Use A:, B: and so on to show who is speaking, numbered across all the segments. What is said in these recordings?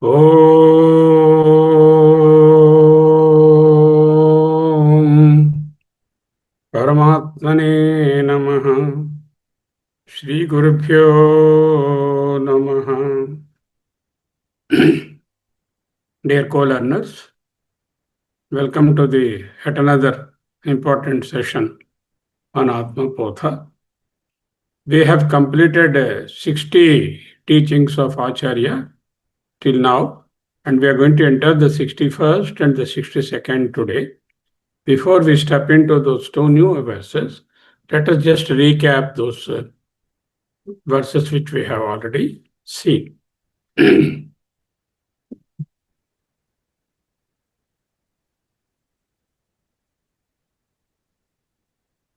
A: Om Paramatmane Namaha Shri Gurubhyo Namaha. Dear co-learners, welcome to the yet another important session on Atma Bodha. We have completed 60 teachings of Acharya till now, and we are going to enter the 61st and the 62nd today. Before we step into those two new verses, let us just recap those verses which we have already seen.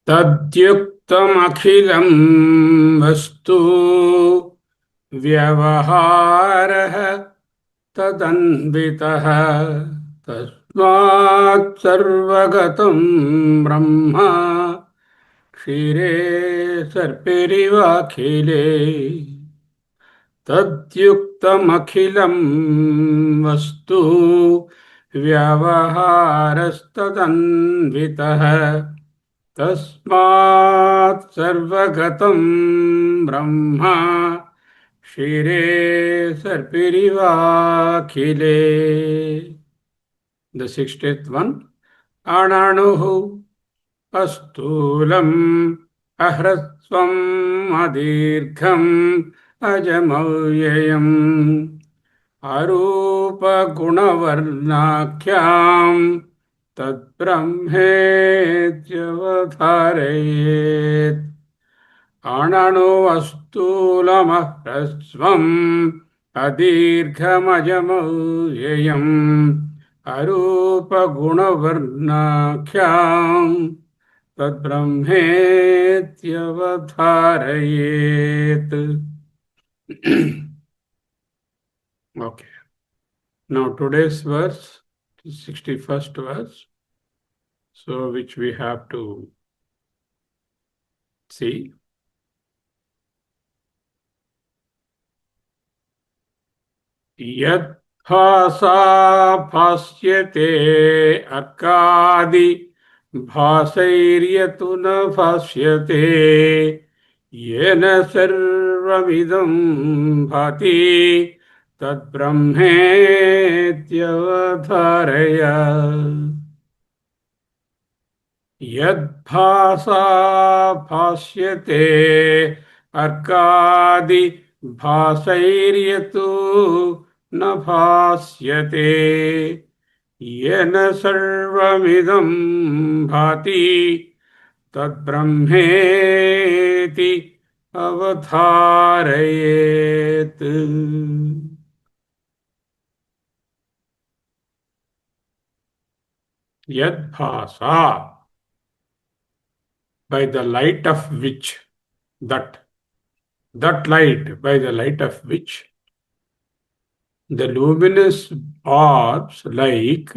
A: तद्युक्तमखिलं वस्तु व्यवहारः तदन्वितः तस्मात् सर्वगतं ब्रह्म क्षीरे सर्पिरिवाखिले तद्युक्तमखिलं वस्तु व्यवहारस्तदन्वितः तस्मात् सर्वगतं ब्रह्म क्षीरे सर्पिरिवाखिले. The 60th one. Ananuhu asthulam ahrasvam adirgham ajamavyayam arupa gunavarnakhyam tad brahmetyavadharayet. Ananu astulam ahrasvam adirgham arupa gunavarnakhyam tad brahmetyavadharayet. Okay. Now today's verse, 61st verse, so which we have to see. Yad भासा भाष्यते अर्कादि भासैर्यतु न भाष्यते येन सर्वमिदं भाति तद्ब्रह्मेत्यवधारय. यद्भासा भाष्यते अर्कादि भासैर्यतु न भास्यते येन सर्वमिदं भाति तद्ब्रह्मेति अवधारयेत्. Yadbhasa, by the light of which, that light, by the light of which the luminous orbs like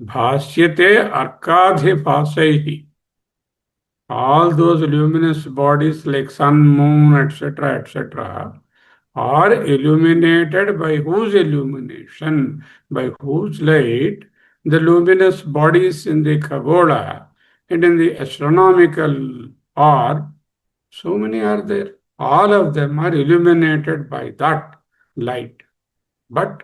A: bhasyate arkadhi bhasaihi, all those luminous bodies like sun, moon, etc., are illuminated by whose illumination, by whose light the luminous bodies in the Khagoda and in the astronomical orb, so many are there. All of them are illuminated by that light. But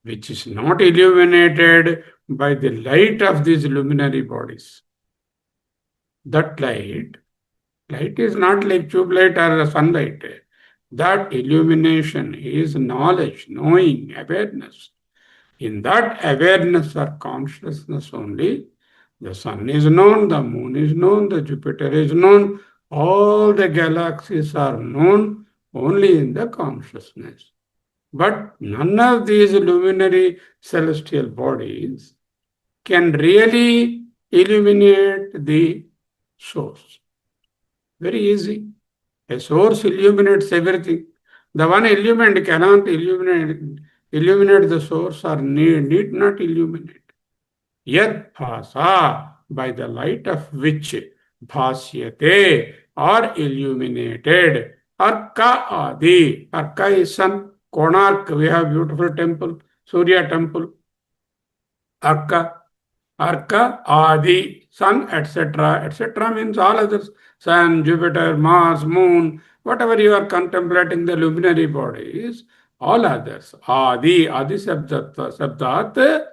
A: which is not illuminated by the light of these luminary bodies. That light is not like tube light or sunlight. That illumination is knowledge, knowing, awareness. In that awareness or consciousness only, the sun is known, the moon is known, the Jupiter is known, all the galaxies are known only in the consciousness. But none of these luminary celestial bodies can really illuminate the source. Very easy. A source illuminates everything. The one element cannot illuminate the source or need not illuminate. Yad bhasa, by the light of which bhasyate, are illuminated. Arka adi, arka is sun, Konark, we have beautiful temple, Surya temple, Arka, Adi, Sun, etc. etc. means all others. Sun, Jupiter, Mars, Moon, whatever you are contemplating the luminary bodies, all others. Adi Sabdat,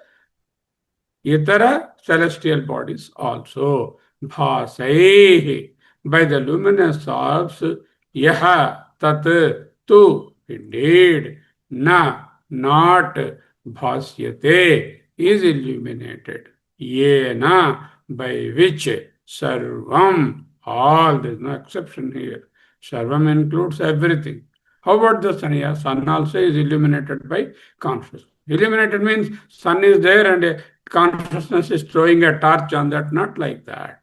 A: Itara celestial bodies also. Bhasaihi, by the luminous orbs, Yaha, Tat, Tu, indeed, Na, not, Bhasyate, is illuminated. Yena, by which, Sarvam, all, there is no exception here. Sarvam includes everything. How about the sun? Yeah, sun also is illuminated by consciousness. Illuminated means sun is there and consciousness is throwing a torch on that, not like that.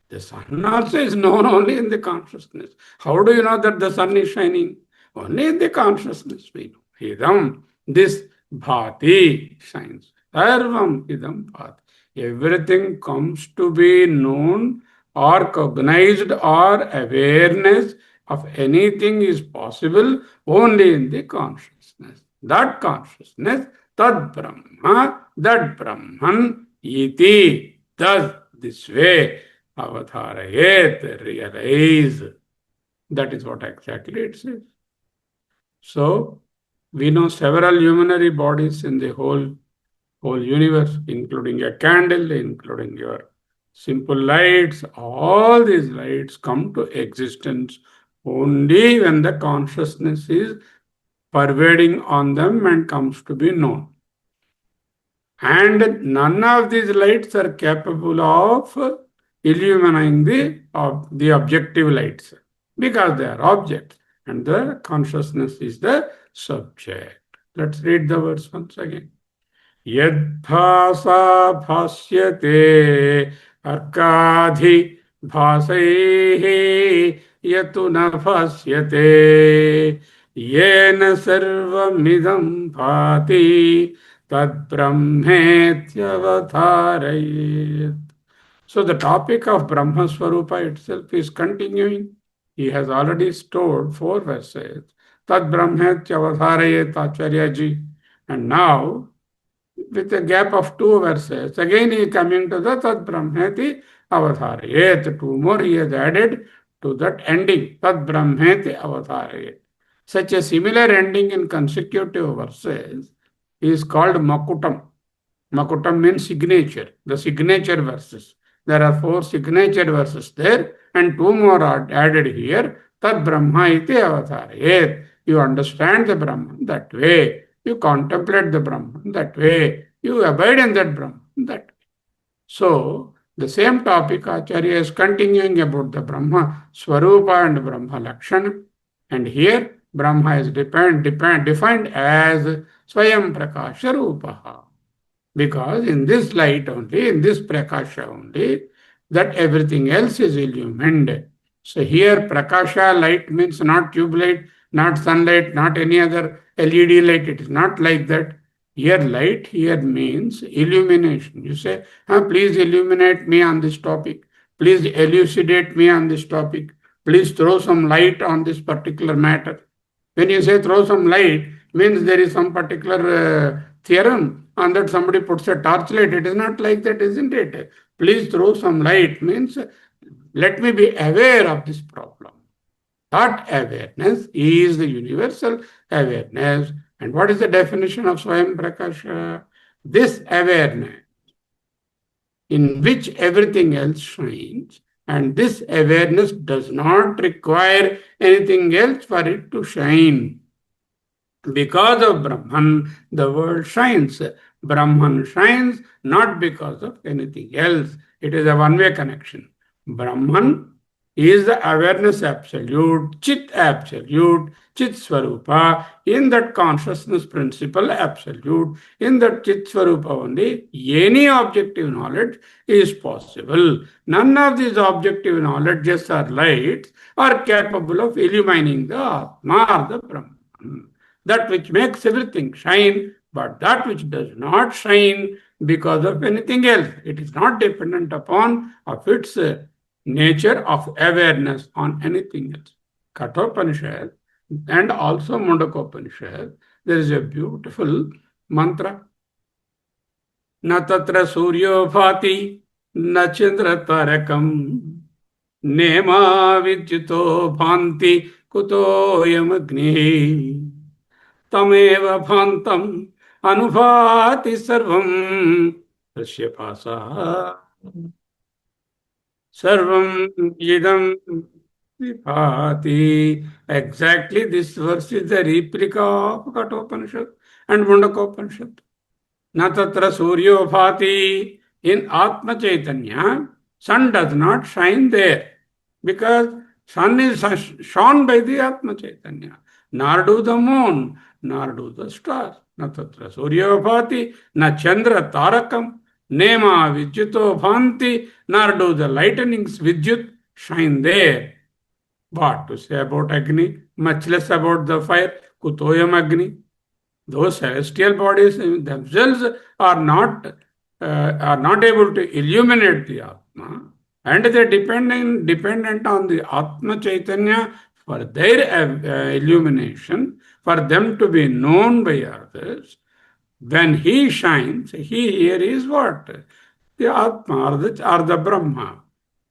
A: The sun also is known only in the consciousness. How do you know that the sun is shining? Only in the consciousness we know. Idam, this bhati shines. Sarvam idam bhati. Everything comes to be known or cognized or awareness of anything is possible only in the consciousness. That consciousness, tad Brahma, that Brahman, iti, thus, this way, avatharayet, realize. That is what exactly it says. So, we know several luminary bodies in the whole universe, including a candle, including your simple lights. All these lights come to existence only when the consciousness is pervading on them and comes to be known. And none of these lights are capable of illuminating the objective lights because they are objects and the consciousness is the subject. Let's read the verse once again. Yadbhasa bhasyate arkadhi bhasaihi yatu na bhasyate yena sarvamidam bhati tad brahmetyavatarayet. So the topic of Brahma Swarupa itself is continuing. He has already stored 4 verses. Tad brahmetyavatarayet Acharya ji. And now, with a gap of 2 verses, again he is coming to the Tad Brahmeti Avatharayet. 2 more he has added to that ending, Tad Brahmeti Avatharayet. Such a similar ending in consecutive verses is called Makutam. Makutam means signature, the signature verses. There are 4 signature verses there and 2 more are added here. Tad Brahma iti Avatharayet. You understand the Brahman that way. You contemplate the Brahman that way. You abide in that Brahman that way. So, the same topic Acharya is continuing about the Brahma Swarupa and Brahma Lakshana. And here, Brahma is defined as Swayam Prakasha Rupaha. Because in this light only, in this Prakasha only, that everything else is illumined. So here, Prakasha light means not tube light, not sunlight, not any other LED light. It is not like that. Here, light here means illumination. You say, please illuminate me on this topic. Please elucidate me on this topic. Please throw some light on this particular matter. When you say throw some light, means there is some particular theorem on that somebody puts a torchlight. It is not like that, isn't it? Please throw some light means let me be aware of this problem. That awareness is the universal awareness. And what is the definition of Swayam Prakasha? This awareness in which everything else shines, and this awareness does not require anything else for it to shine. Because of Brahman, the world shines. Brahman shines not because of anything else. It is a one-way connection. Brahman is the awareness absolute, Chit Swarupa, in that consciousness principle absolute, in that Chit Swarupa only, any objective knowledge is possible. None of these objective knowledges or lights are capable of illumining the Atma or the Brahman. That which makes everything shine, but that which does not shine because of anything else. It is not dependent upon of its nature of awareness on anything else. Kathopanishad And also Mundakopanishad, there is a beautiful mantra. Na tatra suryo bhati, na chandra tarakam, nema vidyuto bhanti kuto yamagni, tameva bhantam anubhati sarvam, tasya pasa sarvam idam vibhati. Exactly this verse is the replica of Kathopanishad and Mundakopanishad. Na tatra suryo bhati. In Atma Chaitanya, sun does not shine there because sun is shone by the Atma Chaitanya. Nor do the moon, nor do the stars. Na tatra suryo bhati, na chandra tarakam, nema vidyuto bhanti, nor do the lightnings vidyut shine there. What to say about Agni? Much less about the fire. Kutoyam Agni. Those celestial bodies themselves are not able to illuminate the Atma, and they dependent on the Atma Chaitanya for their illumination, for them to be known by others. When he shines, he here is what? The Atma or the Brahma.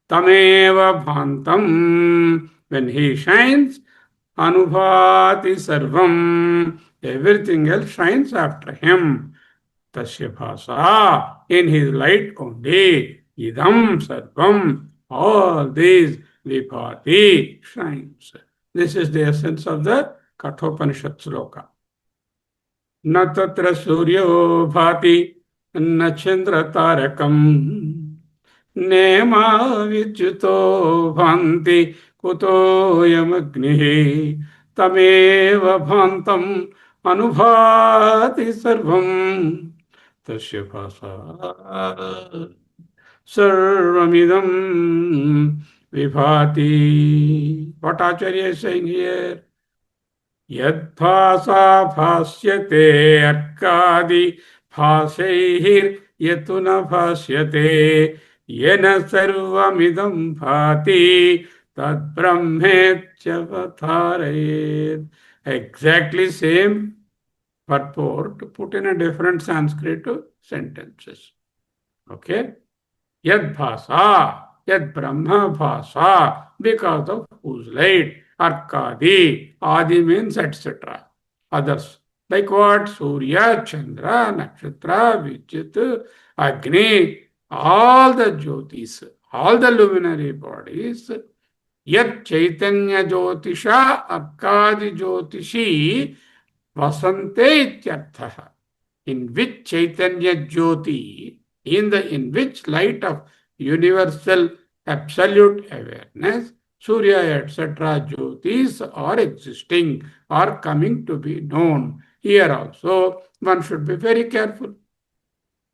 A: Tameva bhantam. When he shines, anubhati sarvam. Everything else shines after him. Tasya bhasa. In his light only. Idam sarvam. All these vibhati shines. This is the essence of the Kathopanishad sloka. Na tatra suryo bhati, na chandra tarakam. nema vidyuto bhanti kutoyamagnihi tameva bhantam anubhati sarvam tasya bhasa sarvamidam vibhati. What Acharya is saying here? Yad bhasa bhasyate arkadi bhasaihir yatuna bhasyate yena sarvamidam bhati tad brahmetyavatarayet. Exactly same purport put in a different Sanskrit sentences. Okay? Yad bhasa, yad brahma bhasa, because of whose light, arkadi, adi means etc. Others. Like what? Surya, Chandra, Nakshatra, Vijit, Agni, all the jyotis, all the luminary bodies, yat chaitanya jyotisha arkadi jyotishi vasante ityarthaha. In which chaitanya jyoti, in which light of universal absolute awareness, Surya, etc., jyotis are existing, are coming to be known. Here also, one should be very careful.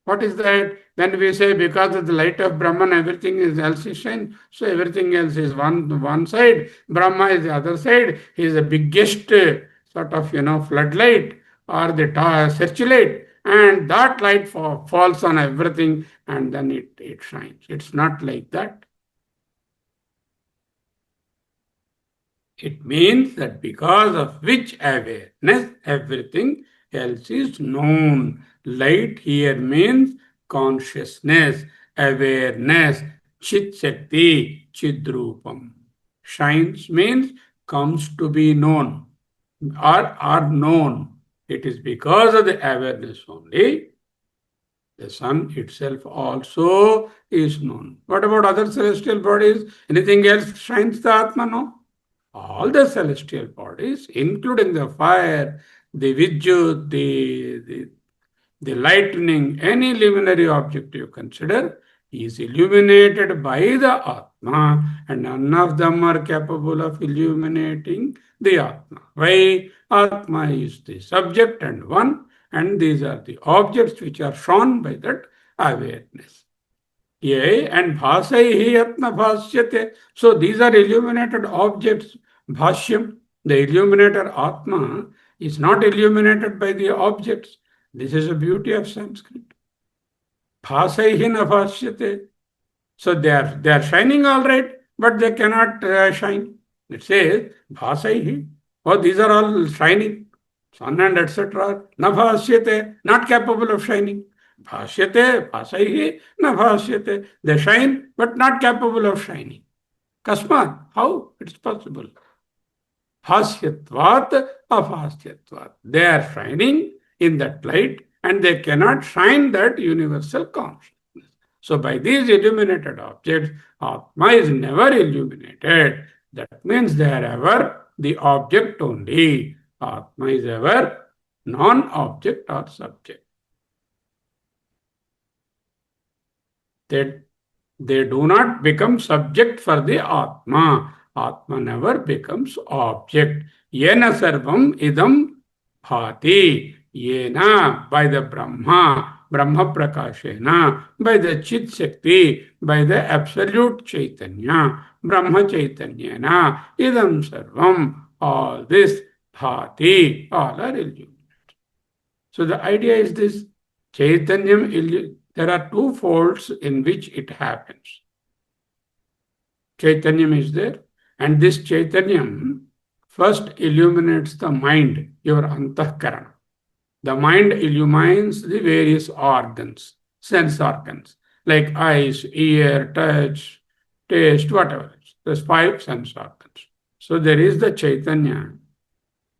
A: What is that? When we say because of the light of Brahman, everything else is shine. So everything else is one side. Brahma is the other side. He is the biggest sort of floodlight or the searchlight, and that light falls on everything, and then it shines. It's not like that. It means that because of which awareness, everything else is known. Light here means consciousness, awareness, chit shakti, chidrupam. Shines means comes to be known or are known. It is because of the awareness only. The sun itself also is known. What about other celestial bodies? Anything else shines the Atma? No. All the celestial bodies, including the fire, the vidyut, the lightning, any luminary object you consider, is illuminated by the Atma, and none of them are capable of illuminating the Atma. Why? Atma is the subject and one, and these are the objects which are shown by that awareness. Yea, and bhasaihi atma bhasyate. So these are illuminated objects. Bhashyam, the illuminator Atma, is not illuminated by the objects. This is the beauty of Sanskrit. Bhasaihi na bhasyate. So they are shining all right, but they cannot shine. It says bhasaihi. Oh, these are all shining. Sun and etc. Na bhasyate, not capable of shining. Bhasyate, bhasaihi, na bhasyate. They shine, but not capable of shining. Kasmat, how? It's possible. Bhasyatvat, abhasyatvat. They are shining in that light and they cannot shine that universal consciousness. So by these illuminated objects, Atma is never illuminated. That means they are ever the object only. Atma is ever non-object or subject. They do not become subject for the Atma. Atma never becomes object. Yena sarvam idam bhati. Yena, by the Brahma Prakashena, by the Chit Shakti, by the Absolute Chaitanya, Brahma Chaitanyana, idam sarvam, all this bhati, all are illuminated. So the idea is this, Chaitanyam, there are two folds in which it happens. Chaitanyam is there, and this Chaitanyam first illuminates the mind, your antahkarana. The mind illumines the various organs, sense organs, like eyes, ear, touch, taste, whatever. There's 5 sense organs. So there is the Chaitanya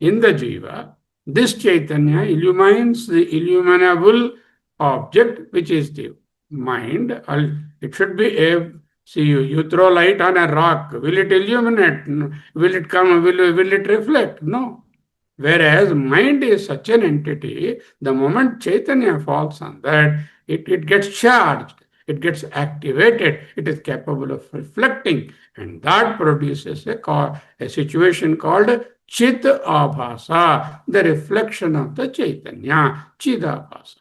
A: in the Jiva. This Chaitanya illumines the illuminable object, which is the mind. It should be a, see, you throw light on a rock. Will it illuminate? Will it come? Will it reflect? No. Whereas mind is such an entity, the moment Chaitanya falls on that, it gets charged, it gets activated, it is capable of reflecting, and that produces a situation called Chit Abhasa, the reflection of the Chaitanya, Chidabhasa.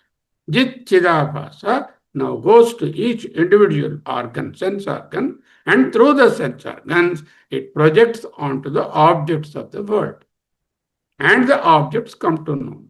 A: Jit Chidabhasa now goes to each individual organ, sense organ, and through the sense organs, it projects onto the objects of the world. And the objects come to know.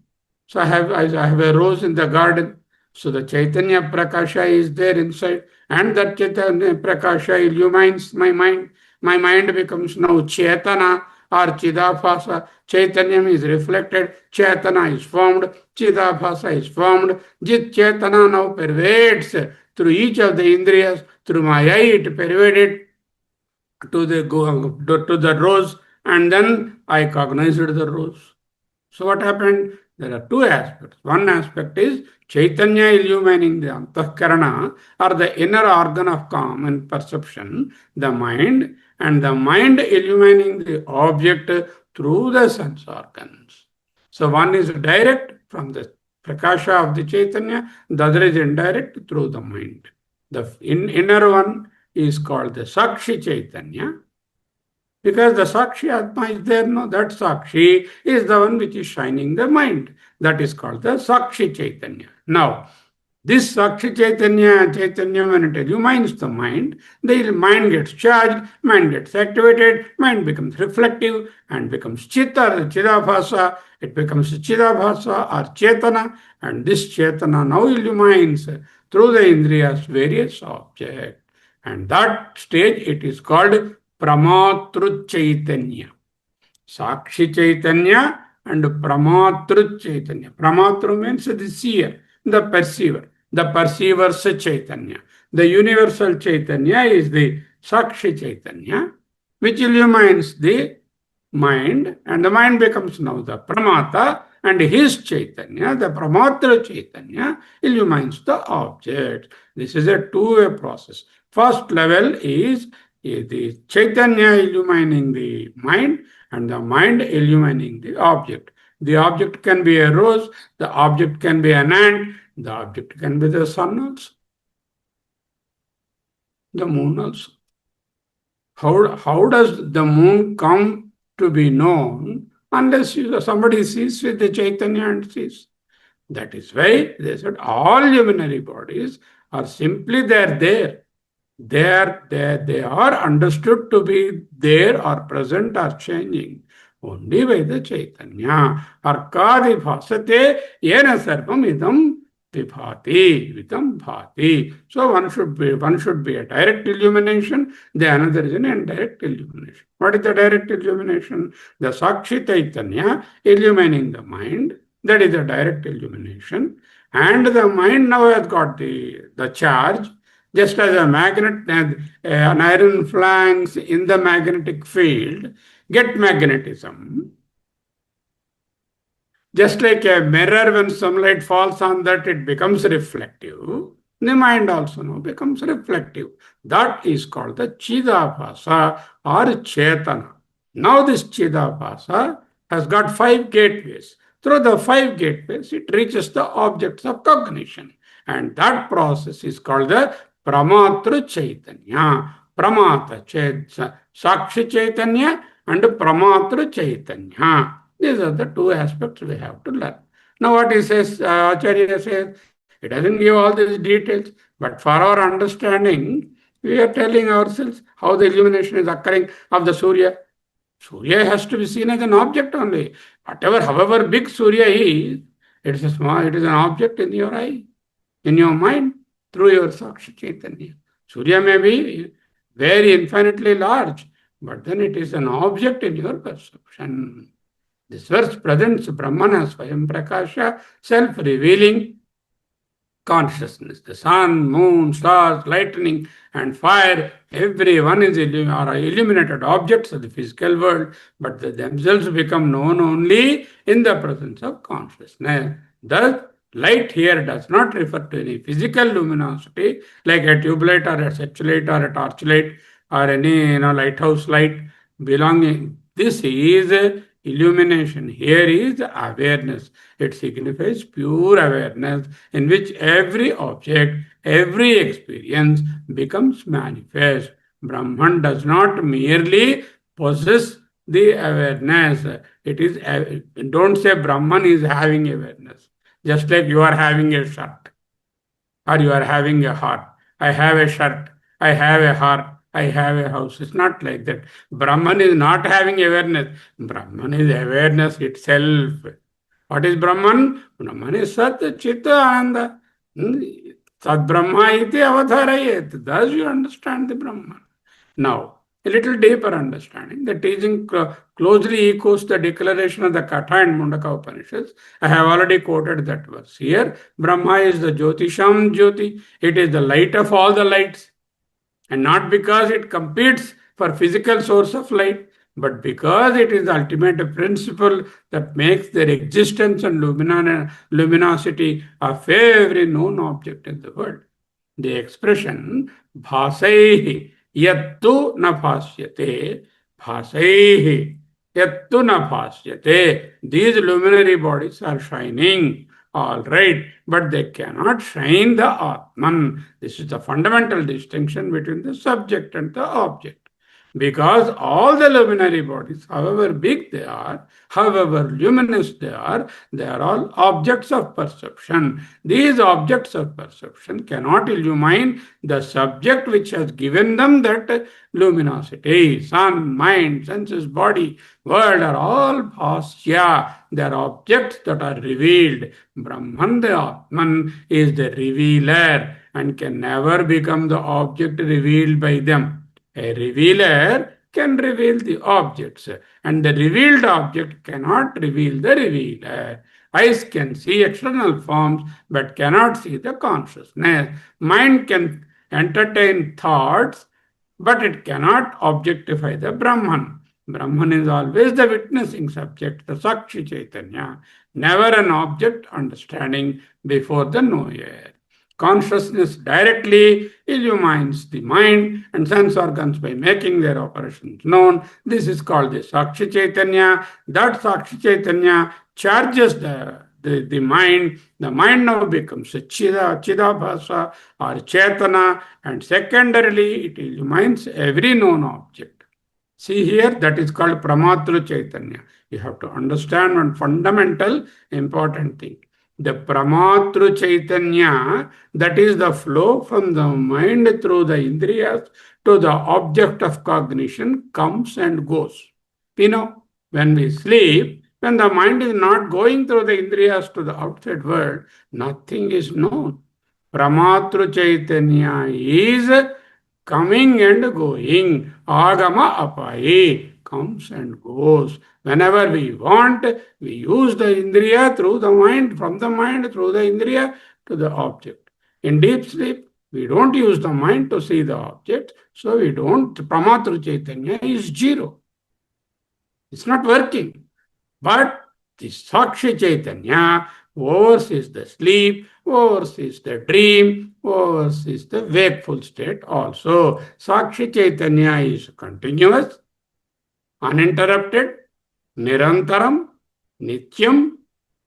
A: So I have a rose in the garden. So the Chaitanya Prakasha is there inside, and that Chaitanya Prakasha illumines my mind. My mind becomes now Chaitana or Chidabhasa. Chaitanyam is reflected, Chaitana is formed, Chidabhasa is formed. Jit Chaitana now pervades through each of the Indriyas. Through my eye, it pervaded to the rose, and then I cognized the rose. So what happened? There are 2 aspects. One aspect is Chaitanya illumining the antahkarana, or the inner organ of common perception, the mind, and the mind illumining the object through the sense organs. So one is direct from the prakasha of the Chaitanya, the other is indirect through the mind. The inner one is called the Sakshi Chaitanya, because the Sakshi Atma is there, no? That Sakshi is the one which is shining the mind. That is called the Sakshi Chaitanya. Now, this Sakshi Chaitanya, when it illumines the mind mind gets charged, mind gets activated, mind becomes reflective and becomes Chitta, Chidabhasa. It becomes Chidabhasa or Chetana, and this Chetana now illumines through the Indriyas various objects. And that stage it is called Pramatru Chaitanya. Sakshi Chaitanya and Pramatru Chaitanya. Pramatru means the seer, the perceiver, the perceiver's Chaitanya. The universal Chaitanya is the Sakshi Chaitanya, which illumines the mind, and the mind becomes now the Pramata, and his Chaitanya, the Pramatru Chaitanya, illumines the object. This is a two-way process. First level is the Chaitanya illumining the mind, and the mind illumining the object. The object can be a rose, the object can be an ant, the object can be the sun also, the moon also. How does the moon come to be known unless somebody sees with the Chaitanya and sees? That is why they said all luminary bodies are simply there. They are understood to be there or present or changing only by the Chaitanya. Arkadi bhasate yena sarvam idam vibhati, vitam bhati. So one should be a direct illumination, the another is an indirect illumination. What is the direct illumination? The Sakshi Chaitanya illumining the mind, that is the direct illumination. And the mind now has got the charge, just as a magnet, an iron flanks in the magnetic field, get magnetism. Just like a mirror, when sunlight falls on that, it becomes reflective. The mind also now becomes reflective. That is called the Chidabhasa or Chetana. Now this Chidabhasa has got 5 gateways. Through the 5 gateways, it reaches the objects of cognition. And that process is called the Pramatra Chaitanya. Pramata Sakshi Chaitanya and Pramatra Chaitanya. These are the 2 aspects we have to learn. Now what he says, Acharya says, he doesn't give all these details, but for our understanding, we are telling ourselves how the illumination is occurring of the Surya. Surya has to be seen as an object only. However big Surya is, it is an object in your eye, in your mind, through your Sakshi Chaitanya. Surya may be very infinitely large, but then it is an object in your perception. This verse presents Brahmana Swayam Prakasha, self-revealing consciousness. The sun, moon, stars, lightning, and fire, everyone is illuminated objects of the physical world, but they themselves become known only in the presence of consciousness. Thus, light here does not refer to any physical luminosity like a tube light or a searchlight or a torchlight or any lighthouse light belonging. This is illumination. Here is awareness. It signifies pure awareness in which every object, every experience becomes manifest. Brahman does not merely possess the awareness. It is, don't say Brahman is having awareness. Just like you are having a shirt or you are having a heart. I have a shirt, I have a heart, I have a house. It's not like that. Brahman is not having awareness. Brahman is awareness itself. What is Brahman? Brahman is Sat Chit Ananda. Sat Brahma iti avadharayet. Thus you understand the Brahman. Now, a little deeper understanding. The teaching closely echoes the declaration of the Katha and Mundaka Upanishads. I have already quoted that verse. Here, Brahma is the Jyotisham Jyoti. It is the light of all the lights. And not because it competes for physical source of light, but because it is the ultimate principle that makes their existence and luminosity of every known object in the world. The expression bhasaihi yattu na bhasyate, bhasaihi yattu na bhasyate. These luminary bodies are shining. All right, but they cannot shine the Atman. This is the fundamental distinction between the subject and the object. Because all the luminary bodies, however big they are, however luminous they are all objects of perception. These objects of perception cannot illumine the subject which has given them that luminosity. Sun, mind, senses, body, world are all bhasya. They are objects that are revealed. Brahman, the Atman, is the revealer and can never become the object revealed by them. A revealer can reveal the objects, and the revealed object cannot reveal the revealer. Eyes can see external forms but cannot see the consciousness. Mind can entertain thoughts, but it cannot objectify the Brahman. Brahman is always the witnessing subject, the Sakshi Chaitanya, never an object understanding before the knower. Consciousness directly illumines the mind and sense organs by making their operations known. This is called the Sakshi Chaitanya. That Sakshi Chaitanya charges the mind. The mind now becomes a Chidabhasa or Chetana, and secondarily it illumines every known object. See here, that is called Pramatru Chaitanya. You have to understand one fundamental important thing. The Pramatru Chaitanya, that is the flow from the mind through the Indriyas to the object of cognition, comes and goes. When we sleep, When the mind is not going through the indriyas to the outside world, nothing is known. Pramatru Chaitanya is coming and going. Agama apaye, comes and goes. Whenever we want, we use the indriya through the mind, from the mind through the indriya to the object. In deep sleep, we don't use the mind to see the object, so we don't. Pramatru Chaitanya is zero. It's not working. But the Sakshi Chaitanya oversees the sleep, oversees the dream, oversees the wakeful state also. Sakshi Chaitanya is continuous, uninterrupted, nirantaram, nityam,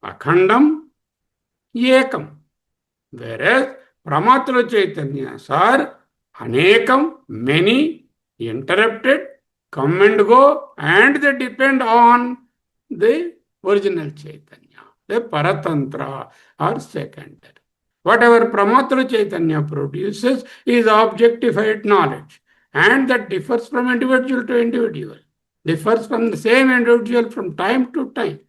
A: akhandam, ekam. Whereas Pramatru Chaitanyas are anekam, many, interrupted, come and go, and they depend on the original Chaitanya, the Paratantra or secondary. Whatever Pramatru Chaitanya produces is objectified knowledge, and that differs from individual to individual, differs from the same individual from time to time.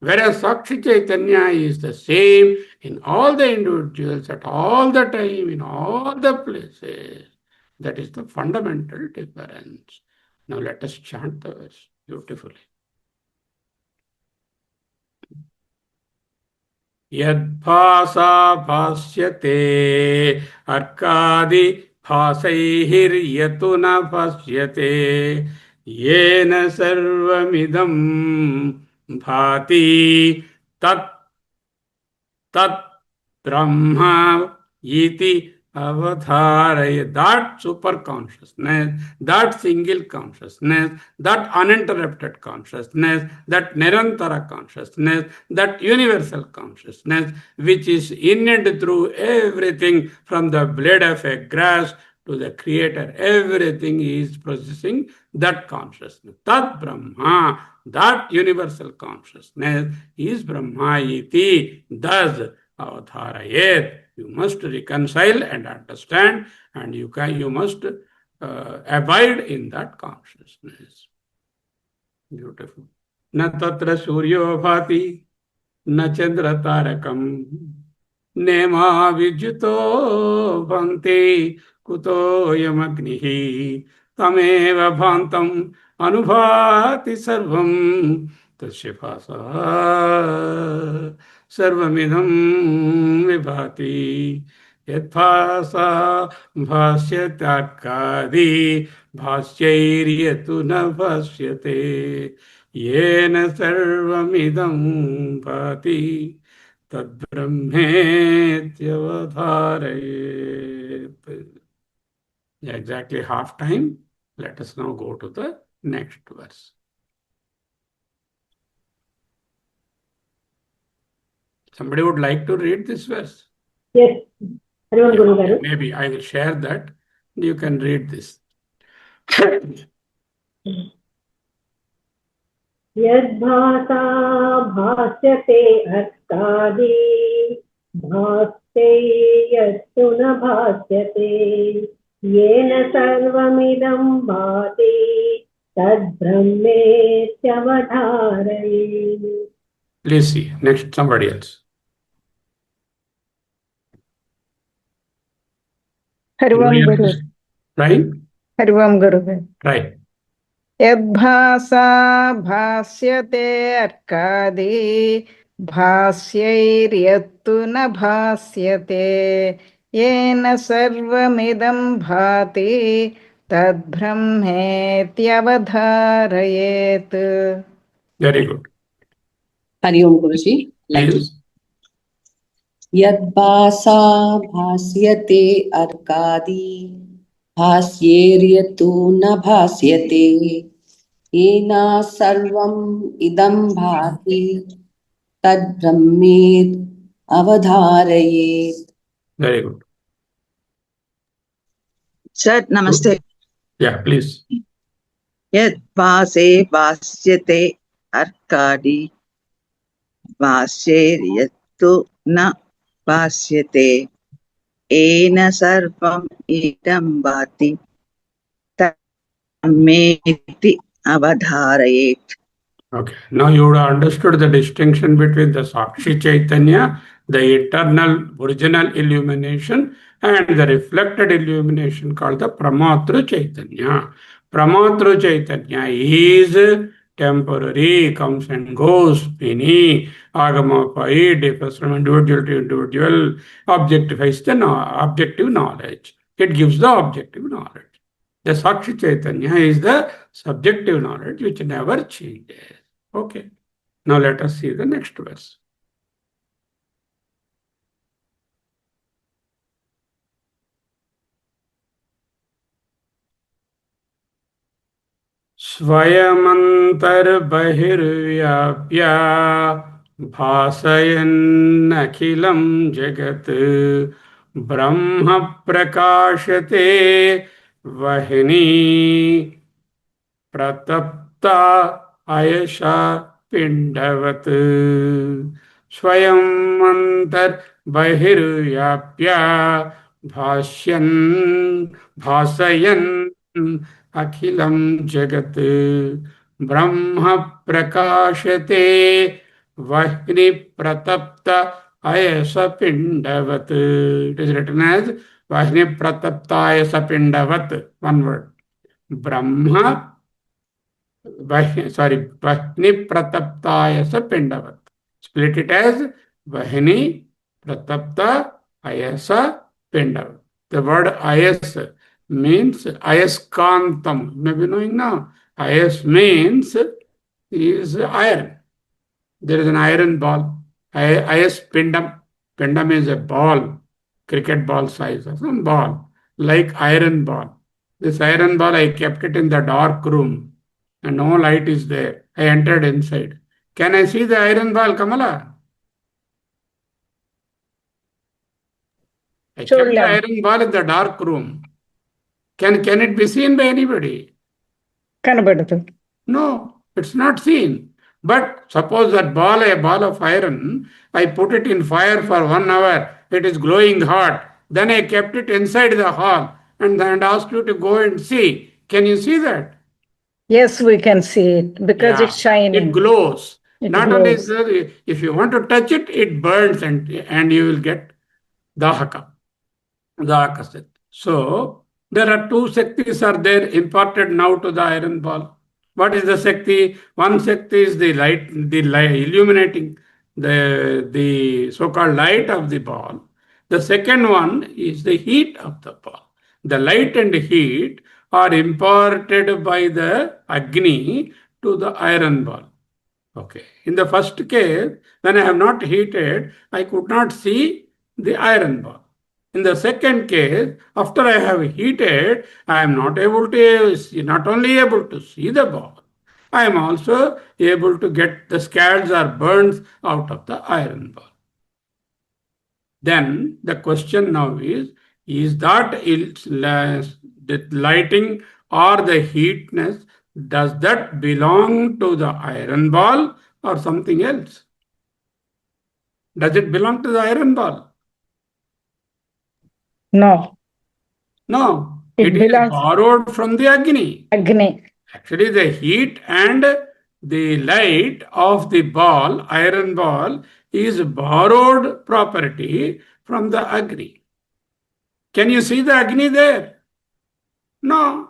A: Whereas Sakshi Chaitanya is the same in all the individuals, at all the time, in all the places. That is the fundamental difference. Now let us chant the verse beautifully. Yadbhasa bhasyate arkadi bhasaihiryatu na bhasyate yena sarvamidam bhati tat brahma iti avadharaya. That super consciousness, that single consciousness, that uninterrupted consciousness, that nirantara consciousness, that universal consciousness, which is in and through everything from the blade of a grass to the creator, everything is possessing that consciousness. Tat Brahma, that universal consciousness is Brahma iti. Thus, avadharayet. You must reconcile and understand, and you must abide in that consciousness. Beautiful. Na tatra suryo bhati, na chandra tarakam, nema vidyuto bhante kuto yamagnihi, tameva bhantam anubhati sarvam tasya bhasa sarvamidam vibhati yadbhasa bhasyatarkadi bhasyairiyatu na bhasyate yena sarvamidam bhati tad brahmetyavadharayet. Exactly half time. Let us now go to the next verse. Somebody would like to read this verse?
B: Yes.
A: Yeah, maybe I will share that. You can read this.
B: Yadbhasa bhasyate arkadi bhaste yattu na bhasyate yena sarvamidam bhati tad brahmetyavadharayet.
A: Please see. Next, somebody else.
C: Harvam Guru.
A: Right?
C: Harvam Guru.
A: Right.
C: Yadbhasa bhasyate arkadi bhasyairiyattu na bhasyate yena sarvamidam bhati tad brahmetyavadharayet.
A: Very good.
D: Hari Om Guruji.
A: Please.
D: Yadbhasa bhasyate arkadi bhasyeryatu na bhasyate yena sarvam idam bhati tad brahmet avadharayet.
A: Very good.
E: Sir, namaste.
A: Yeah, please.
E: Yadbhase bhasyate arkadi bhasyeryatu na bhasyate ena sarvam idam bhati tameti avadharayet.
A: Okay. Now you would have understood the distinction between the Sakshi Chaitanya, the eternal original illumination, and the reflected illumination called the Pramatru Chaitanya. Pramatru Chaitanya is temporary, comes and goes, many, agama, differs from individual to individual, objectifies the objective knowledge. It gives the objective knowledge. The Sakshi Chaitanya is the subjective knowledge which never changes. Okay. Now let us see the next verse. स्वयमन्तर्बहिर्व्याप्य भासयन्नखिलं जगत् ब्रह्म प्रकाशते वह्नि प्रतप्ता अयशा पिण्डवत् स्वयं अन्तर्बहिर्व्याप्य भासयन् अखिलं जगत् ब्रह्म प्रकाशते वह्नि प्रतप्त अयस पिण्डवत्. It is written as वह्नि प्रतप्तायस पिण्डवत्, one word. Brahma, वह्नि प्रतप्तायस पिण्डवत्. Split it as वह्नि प्रतप्त ayasa पिण्डवत्. The word ayas means ayaskantam. You may be knowing now. Ayas means is iron. There is an iron ball. Ayas pindam. Pindam is a ball, cricket ball size or some ball, like iron ball. This iron ball, I kept it in the dark room and no light is there. I entered inside. Can I see the iron ball, Kamala? I kept the iron ball in the dark room. Can it be seen by anybody? No, it's not seen. But suppose that ball, a ball of iron, I put it in fire for 1 hour, it is glowing hot. Then I kept it inside the hall and asked you to go and see. Can you see that?
C: Yes, we can see it because it's shining.
A: It glows. Not only is that, if you want to touch it, it burns and you will get dahaka. So, there are 2 Shaktis are there imparted now to the iron ball. What is the Shakti? One Shakti is the light illuminating the so-called light of the ball. The second one is the heat of the ball. The light and heat are imparted by the Agni to the iron ball. Okay. In the first case, when I have not heated, I could not see the iron ball. In the second case, after I have heated, I am not only able to see the ball, I am also able to get the scalds or burns out of the iron ball. Then the question now is that the lighting or the heatness, does that belong to the iron ball or something else? Does it belong to the iron ball?
C: No.
A: No. It is borrowed from the Agni. Actually, the heat and the light of the ball, iron ball, is borrowed property from the Agni. Can you see the Agni there? No.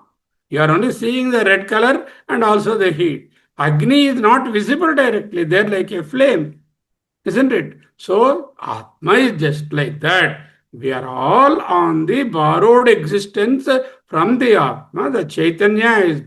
A: You are only seeing the red color and also the heat. Agni is not visible directly. They are like a flame, isn't it? So, Atma is just like that. We are all on the borrowed existence from the Atma. The Chaitanya is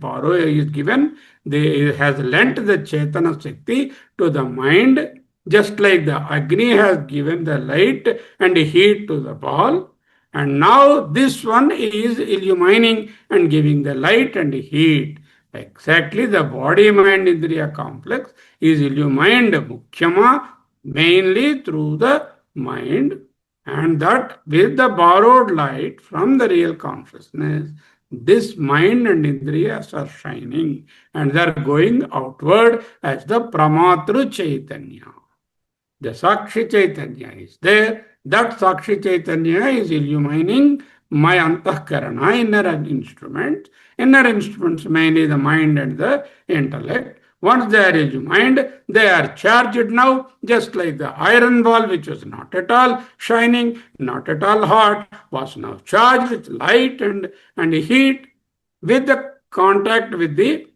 A: given. It has lent the Chaitanya Shakti to the mind, just like the Agni has given the light and heat to the ball. And now this one is illumining and giving the light and heat. Exactly, the body-mind-indriya complex is illumined mukhyama mainly through the mind, and that with the borrowed light from the real consciousness, this mind and indriyas are shining and they are going outward as the Pramatru Chaitanya. The Sakshi Chaitanya is there. That Sakshi Chaitanya is illumining my Antahkarana, inner instruments. Inner instruments mainly the mind and the intellect. Once they are illumined, they are charged now, just like the iron ball, which was not at all shining, not at all hot, was now charged with light and heat with the contact with the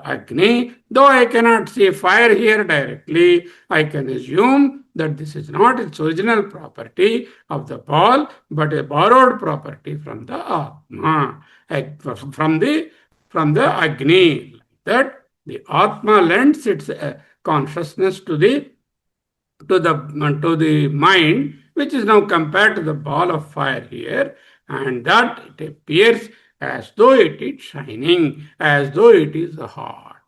A: Agni. Though I cannot see fire here directly, I can assume that this is not its original property of the ball, but a borrowed property from the Atma, from the Agni. That the Atma lends its consciousness to the mind, which is now compared to the ball of fire here, and that it appears as though it is shining, as though it is hot.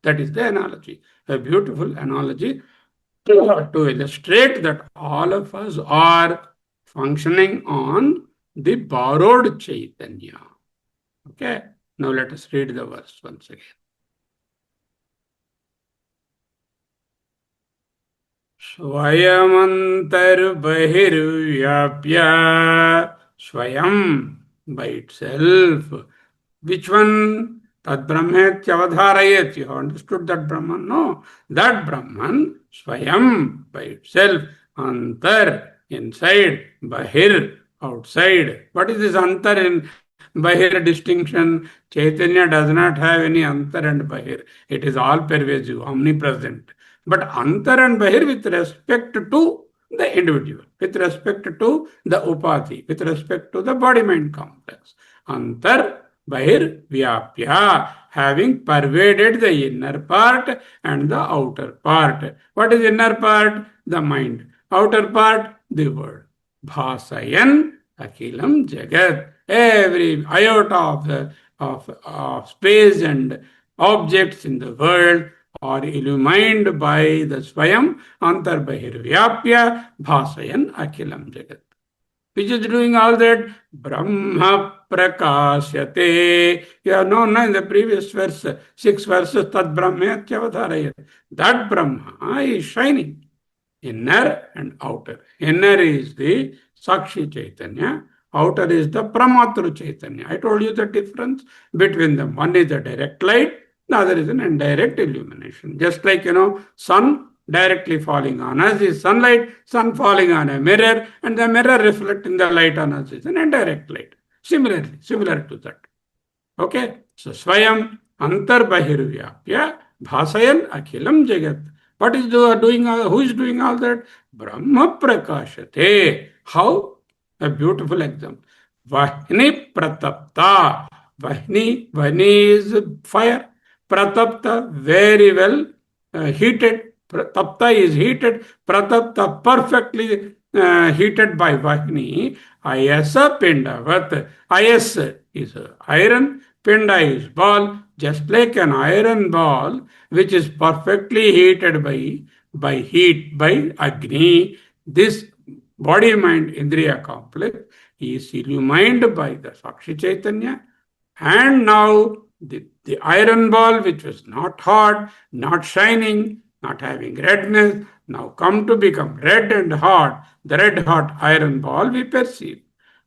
A: That is the analogy, a beautiful analogy to illustrate that all of us are functioning on the borrowed Chaitanya. Okay, now let us read the verse once again. Swayamantarbahirvyapya, Swayam by itself. Which one? Tad Brahmetyavadharayet. You have understood that Brahman? No. That Brahman, Swayam by itself, Antar inside, Bahir outside. What is this Antar and Bahir distinction? Chaitanya does not have any Antar and Bahir. It is all pervasive, omnipresent. But Antar and Bahir with respect to the individual, with respect to the Upadhi, with respect to the body-mind complex. Antar, Bahir, Vyapya, having pervaded the inner part and the outer part. What is inner part? The mind. Outer part? The word. Bhasayan, Akilam, Jagat. Every iota of space and objects in the world are illumined by the Swayam Antarbahirvyapya Bhasayan Akilam Jagat. Which is doing all that? Brahma Prakasyate. You have known in the previous verse, 6 verses, Tad Brahmetyavadharayat. That Brahma is shining, inner and outer. Inner is the Sakshi Chaitanya, outer is the Pramatru Chaitanya. I told you the difference between them. One is the direct light, the other is an indirect illumination. Just like, sun directly falling on us is sunlight, sun falling on a mirror, and the mirror reflecting the light on us is an indirect light. Similar to that. Okay? So, Swayam Antarbahirvyapya Bhasayan Akhilam Jagat. What is doing? Who is doing all that? Brahma Prakashate. How? A beautiful example. Vahni Pratapta. Vahni is fire. Pratapta, very well heated. Tapta is heated. Pratapta, perfectly heated by Vahni. Ayasa Pindavat. Ayas is iron. Pinda is ball. Just like an iron ball, which is perfectly heated by heat, by Agni, this body-mind Indriya complex is illumined by the Sakshi Chaitanya, and now the iron ball, which was not hot, not shining, not having redness, now come to become red and hot. The red hot iron ball we perceive.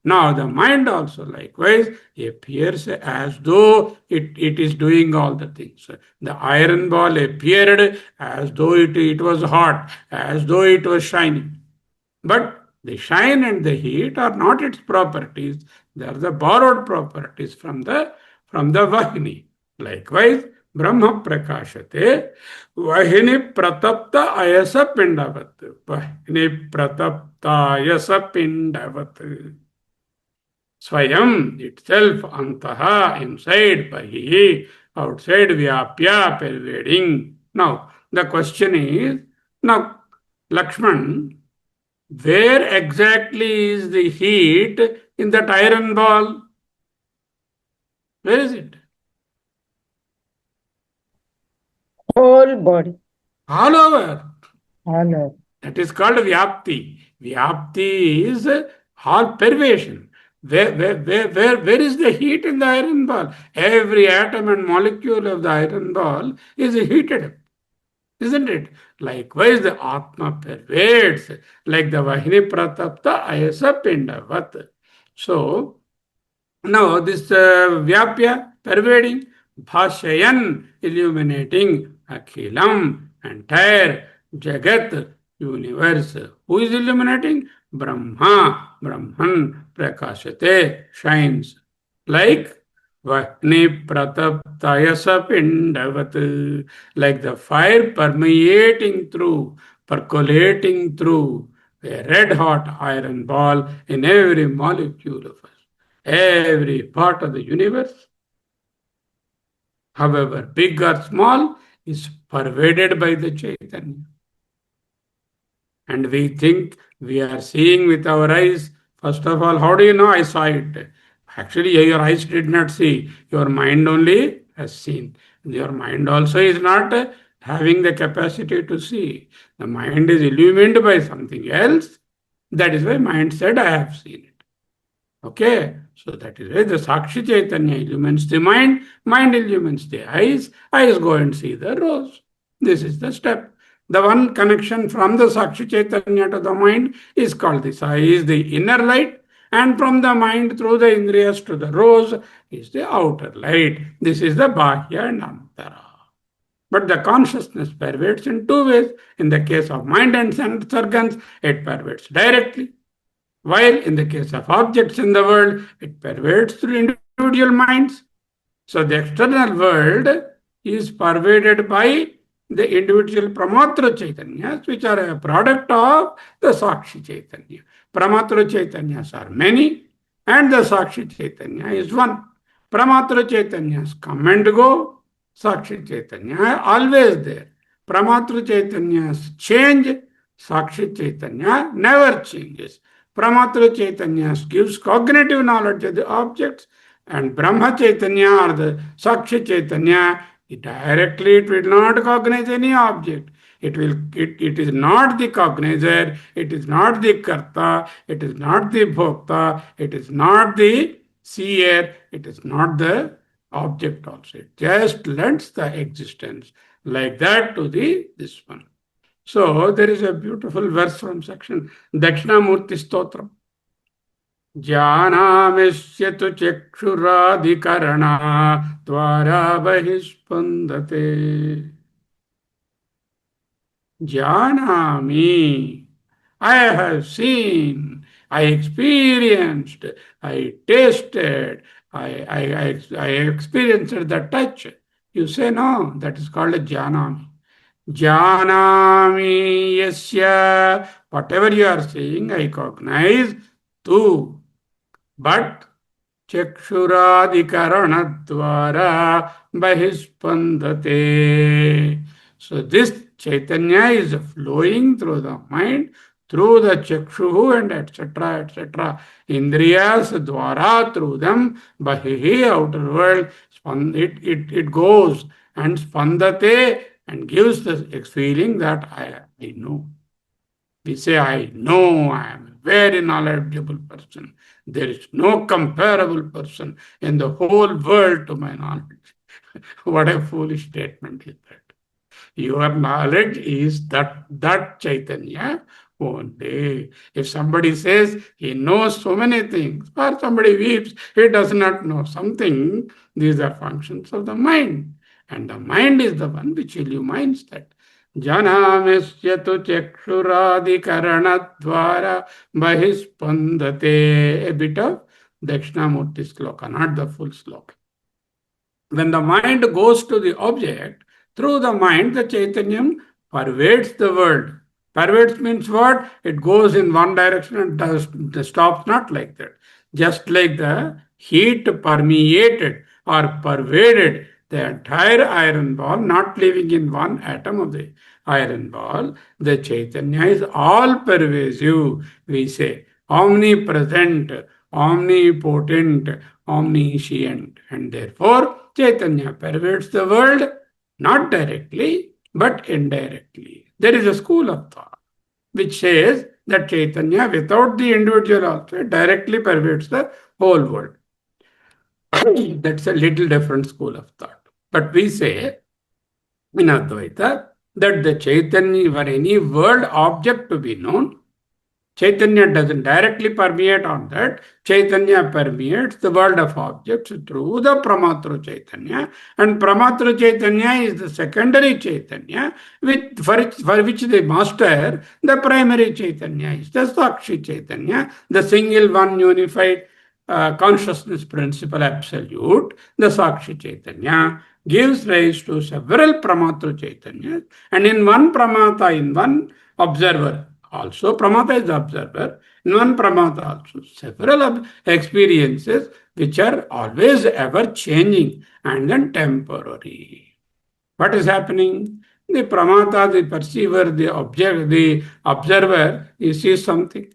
A: Now the mind also likewise appears as though it is doing all the things. The iron ball appeared as though it was hot, as though it was shining. But the shine and the heat are not its properties. They are the borrowed properties from the Vahini. Likewise, Brahma Prakashate, Vahini Pratapta Ayasa Pindavat. Vahini Pratapta Ayasa Pindavat. Swayam itself, Antaha, inside, Bahi, outside, Vyapya, pervading. Now, the question is, now, Lakshman, where exactly is the heat in that iron ball? Where is it?
C: Whole body.
A: All over.
C: All over.
A: That is called Vyapti. Vyapti is all pervasion. Where is the heat in the iron ball? Every atom and molecule of the iron ball is heated up. Isn't it? Likewise, the Atma pervades, like the Vahini Pratapta Ayasa Pindavat. So, now this Vyapya, pervading, Bhashayan, illuminating, Akhilam, entire Jagat, universe. Who is illuminating? Brahma, Brahman, Prakashate, shines. Like Vahni Prataptayasa Pindavat, like the fire permeating through, percolating through a red hot iron ball in every molecule of us, every part of the universe, however big or small, is pervaded by the Chaitanya. And we think we are seeing with our eyes. First of all, how do you know I saw it? Actually, your eyes did not see, your mind only has seen. Your mind also is not having the capacity to see. The mind is illumined by something else. That is why mind said, I have seen it. Okay, so that is why the Sakshi Chaitanya illumines the mind illumines the eyes go and see the rose. This is the step. The one connection from the Sakshi Chaitanya to the mind is called this. Eye is the inner light, and from the mind through the Indriyas to the rose is the outer light. This is the Bahya and Antara. But the consciousness pervades in two ways. In the case of mind and sense organs, it pervades directly. While in the case of objects in the world, it pervades through individual minds. So the external world is pervaded by the individual Pramatra Chaitanyas, which are a product of the Sakshi Chaitanya. Pramatra Chaitanyas are many, and the Sakshi Chaitanya is one. Pramatra Chaitanyas come and go, Sakshi Chaitanya always there. Pramatra Chaitanyas change, Sakshi Chaitanya never changes. Pramatra Chaitanya gives cognitive knowledge of the objects, and Brahma Chaitanya or the Sakshi Chaitanya, directly it will not cognize any object. It is not the cognizer, it is not the karta, it is not the bhokta, it is not the seer, it is not the object also. It just lends the existence like that to this one. So there is a beautiful verse from section Dakshinamurti Stotram. Jnanamesya tu chakshuradikarana dvara bahispandate. Jnanami. I have seen, I experienced, I tasted, I experienced the touch. You say no, that is called a jnanami. Janami yasya, whatever you are saying, I cognize too. But chakshuradikarana bahispandate. So this Chaitanya is flowing through the mind, through the chakshu and etc. etc. Indriyas dwara, through them, bahihi, outer world, it goes and spandate and gives the feeling that I know. We say, I know, I am a very knowledgeable person. There is no comparable person in the whole world to my knowledge. What a foolish statement is that. Your knowledge is that Chaitanya only. If somebody says he knows so many things, or somebody weeps, he does not know something, these are functions of the mind. And the mind is the one which illumines that. Janamesya tu chakshuradikarana bahispandate. A bit of Dakshinamurti sloka, not the full sloka. When the mind goes to the object, through the mind, the Chaitanyam pervades the world. Pervades means what? It goes in one direction and stops not like that. Just like the heat permeated or pervaded the entire iron ball, not living in one atom of the iron ball, the Chaitanya is all pervasive, we say, omnipresent, omnipotent, omniscient, and therefore Chaitanya pervades the world not directly but indirectly. There is a school of thought which says that Chaitanya, without the individual also, directly pervades the whole world. That's a little different school of thought. But we say in Advaita that the Chaitanya, for any world object to be known, Chaitanya doesn't directly permeate on that. Chaitanya permeates the world of objects through the Pramatru Chaitanya. And Pramatru Chaitanya is the secondary Chaitanya, for which the master, the primary Chaitanya is the Sakshi Chaitanya, the single one unified consciousness principle absolute, the Sakshi Chaitanya, gives rise to several Pramatru Chaitanyas. And in one Pramata, in one observer, also Pramata is the observer, in one Pramata also, several experiences which are always ever changing and then temporary. What is happening? The Pramata, the perceiver, the object, the observer, he sees something.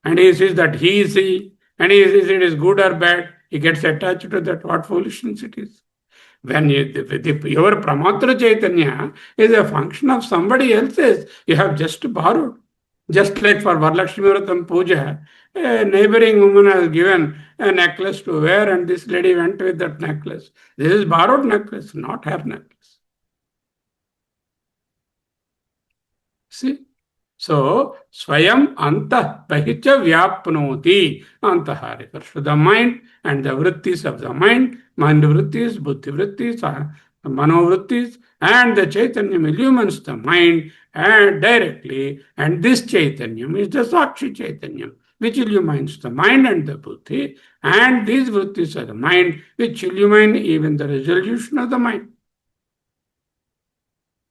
A: And he sees that he is he, and he sees it is good or bad. He gets attached to that. What foolishness it is. When your Pramatra Chaitanya is a function of somebody else's, you have just borrowed. Just like for Varalakshmi Vratam Puja, a neighboring woman has given a necklace to wear, and this lady went with that necklace. This is borrowed necklace, not her necklace. See? So, Swayam Antah Pahicha Vyapnoti. Antah refers to the mind and the vrittis of the mind vrittis, buddhi vrittis, mano vrittis, and the Chaitanyam illumines the mind and directly, and this Chaitanyam is the Sakshi Chaitanyam, which illumines the mind and the buddhi, and these vrittis of the mind, which illumine even the resolution of the mind.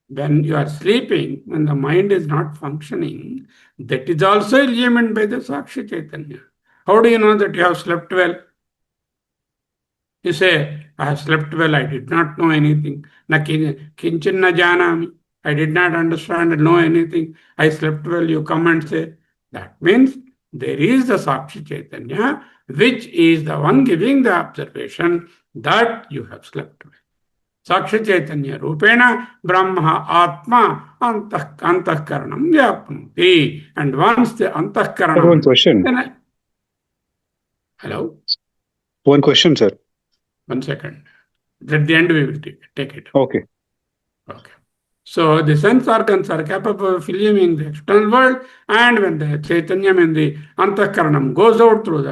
A: When you are sleeping, when the mind is not functioning, that is also illumined by the Sakshi Chaitanya. How do you know that you have slept well? You say, I have slept well, I did not know anything. Na kinchin na janami. I did not understand and know anything. I slept well. You come and say, that means there is the Sakshi Chaitanya, which is the one giving the observation that you have slept well. Sakshi Chaitanya Rupena Brahma Atma Antahkaranam Vyapnoti. And once the Antahkaranam...
F: One question.
A: Hello?
F: One question, sir.
A: 1 second. At the end we will take it.
F: Okay.
A: Okay. So the sense organs are capable of illuming the external world, and when the Chaitanya and the Antahkaranam goes out through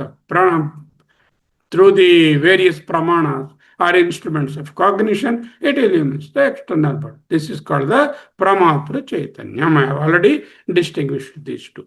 A: the various pramanas or instruments of cognition, it illumines the external world. This is called the Pramatra Chaitanyam. I have already distinguished these two.